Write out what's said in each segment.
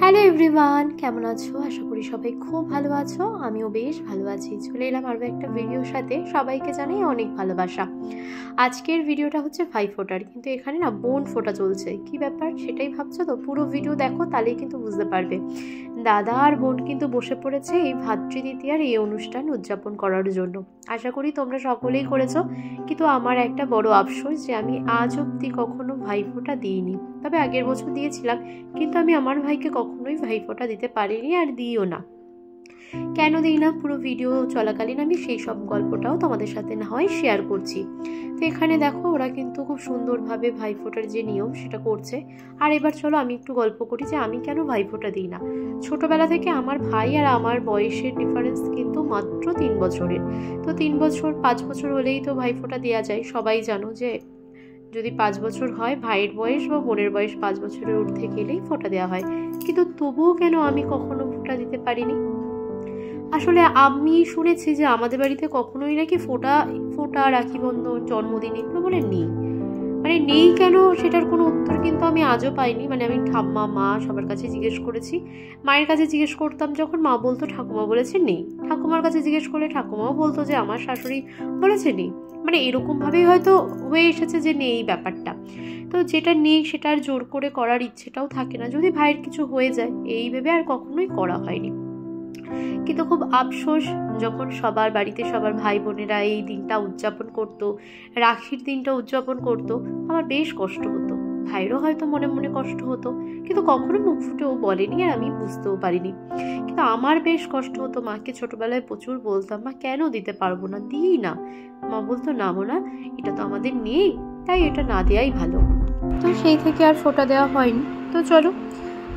Hello everyone, কেমন আছো? আশা করি সবাই খুব ভালো আছো। আমিও বেশ ভালো আছি। চলে এলাম আরও একটা ভিডিওর সাথে। সবাইকে জানাই অনেক ভালোবাসা। আজকের ভিডিওটা হচ্ছে ভাইফোঁটার, কিন্তু এখানে না বোন ফোঁটা চলছে। কি ব্যাপার সেটাই ভাবছো তো? পুরো ভিডিও দেখো, তাহলেই কিন্তু বুঝতে পারবে। দাদা আর বোন কিন্তু বসে পড়েছে এই ভাতৃদ্বিতীয়ার এই অনুষ্ঠান উদযাপন করার জন্য। আশা করি তোমরা সকলেই করেছো, কিন্তু আমার একটা বড় আফসোস যে আমি আজ অবধি কখনো ভাইফোঁটা দিইনি। তবে আগের বছর দিয়েছিলাম, কিন্তু আমি আমার ভাইকে কখনোই ভাইফোঁটা দিতে পারিনি আর দিইও না। কেন দিই না, পুরো ভিডিও চলাকালীন আমি সেই সব গল্পটাও তোমাদের সাথে না হয় শেয়ার করছি। তো এখানে দেখো, ওরা কিন্তু খুব সুন্দরভাবে ভাইফোঁটার যে নিয়ম সেটা করছে। আর এবার চলো আমি একটু গল্প করি যে আমি কেন ভাইফোঁটা দিই না। ছোটবেলা থেকে আমার ভাই আর আমার বয়সের ডিফারেন্স কিন্তু মাত্র 3 বছরের। তো 3 বছর 5 বছর হলেই তো ভাইফোঁটা দেওয়া যায়। সবাই জানো যে যদি 5 বছর হয়, ভাইয়ের বয়স বা বোনের বয়স 5 বছরের ঊর্ধ্বে গেলেই ফোঁটা দেওয়া হয়। কিন্তু তবুও কেন আমি কখনো ফোঁটা দিতে পারিনি? আসলে আমি শুনেছি যে আমাদের বাড়িতে কখনোই নাকি ফোঁটা রাখি বন্ধন, জন্মদিন এগুলো বলে নেই। মানে নেই কেন, সেটার কোনো উত্তর কিন্তু আমি আজও পাইনি। মানে আমি ঠাম্মা, মা সবার কাছে জিজ্ঞেস করেছি। মায়ের কাছে জিজ্ঞেস করতাম যখন, মা বলতো ঠাকুমা বলেছে নেই। ঠাকুমার কাছে জিজ্ঞেস করলে ঠাকুমাও বলতো যে আমার শাশুড়ি বলেছে নেই। মানে এরকমভাবেই হয়তো হয়ে এসেছে যে নেই ব্যাপারটা। তো যেটা নেই সেটা আর জোর করে করার ইচ্ছেটাও থাকে না, যদি ভাইয়ের কিছু হয়ে যায় এই ভেবে আর কখনোই করা হয়নি। কিন্তু খুব আফসোস, যখন সবার বাড়িতে সবার ভাই বোনেরা এই দিনটা উদযাপন করতো, রাখির দিনটা উদযাপন করতো, আমার বেশ কষ্ট হতো। ভাইয়েরও হয়তো মনে মনে কষ্ট হতো, কিন্তু কখনো মুখ ফুটেও বলেনি আর আমি বুঝতেও পারিনি। কিন্তু আমার বেশ কষ্ট হতো। মাকে ছোটবেলায় প্রচুর বলতাম, মা কেন দিতে পারবো না, দিই না। মা বলতো না মোনা, এটা তো আমাদের নেই, তাই এটা না দেওয়াই ভালো। তো সেই থেকে আর ফোঁটা দেওয়া হয়নি। তো চলো,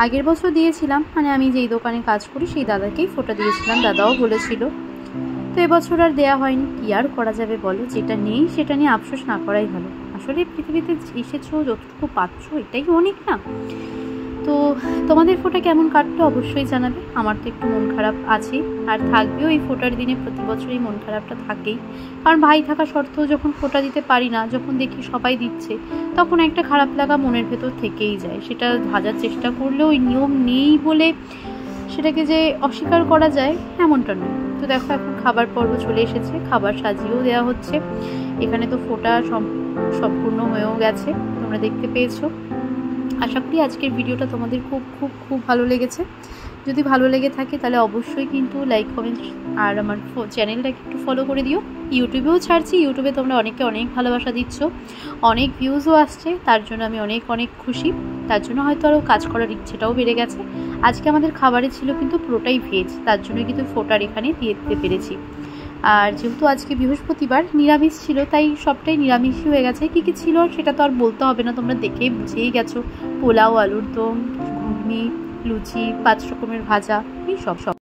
আগের বছর দিয়েছিলাম, মানে আমি যেই দোকানে কাজ করি সেই দাদাকেই ফোঁটা দিয়েছিলাম, দাদাও বলেছিল। তো এবছর আর দেয়া হয়নি। কি আর করা যাবে বলো, যেটা নেই সেটা নিয়ে আফসোস না করাই ভালো। আসলে পৃথিবীতে এসেছো, যতটুকু পাচ্ছ এটাই অনেক না। তো তোমাদের ফোঁটা কেমন কাটলো অবশ্যই জানাবে। আমার তো একটু মন খারাপ আছে, আর থাকবেও। এই ফোঁটার দিনে প্রতি বছরই মন খারাপটা থাকেই, কারণ ভাই থাকা সত্ত্বেও যখন ফোঁটা দিতে পারি না, যখন দেখি সবাই দিচ্ছে, তখন একটা খারাপ লাগা মনের ভেতর থেকেই যায়। সেটা হাজার চেষ্টা করলেও ওই নিয়ম নেই বলে সেটাকে যে অস্বীকার করা যায় এমনটা নয়। তো দেখো, এখন খাবার পর্ব চলে এসেছে, খাবার সাজিয়েও দেওয়া হচ্ছে। এখানে তো ফোঁটা সম্পূর্ণ হয়েও গেছে, তোমরা দেখতে পেয়েছো। আশা করি আজকের ভিডিওটা তোমাদের খুব খুব খুব ভালো লেগেছে। যদি ভালো লেগে থাকে তাহলে অবশ্যই কিন্তু লাইক, কমেন্ট আর আমার চ্যানেলটাকে একটু ফলো করে দিও। ইউটিউবেও ছাড়ছি, ইউটিউবে তোমরা অনেকে অনেক ভালোবাসা দিচ্ছ, অনেক ভিউজও আসছে, তার জন্য আমি অনেক অনেক খুশি। তার জন্য হয়তো আরও কাজ করার ইচ্ছেটাও বেড়ে গেছে। আজকে আমাদের খাবারে ছিল কিন্তু পুরোটাই ভেজ, তার জন্য কিন্তু ফোঁটার এখানে দিয়ে দিতে পেরেছি। আর যেহেতু আজকে বৃহস্পতিবার, নিরামিষ ছিল, তাই সবটাই নিরামিষই হয়ে গেছে। কী কী ছিল সেটা তো আর বলতে হবে না, তোমরা দেখেই বুঝেই গেছো। পোলাও, আলুর দম, ঘুগনি, লুচি, 5 রকমের ভাজা, এই সব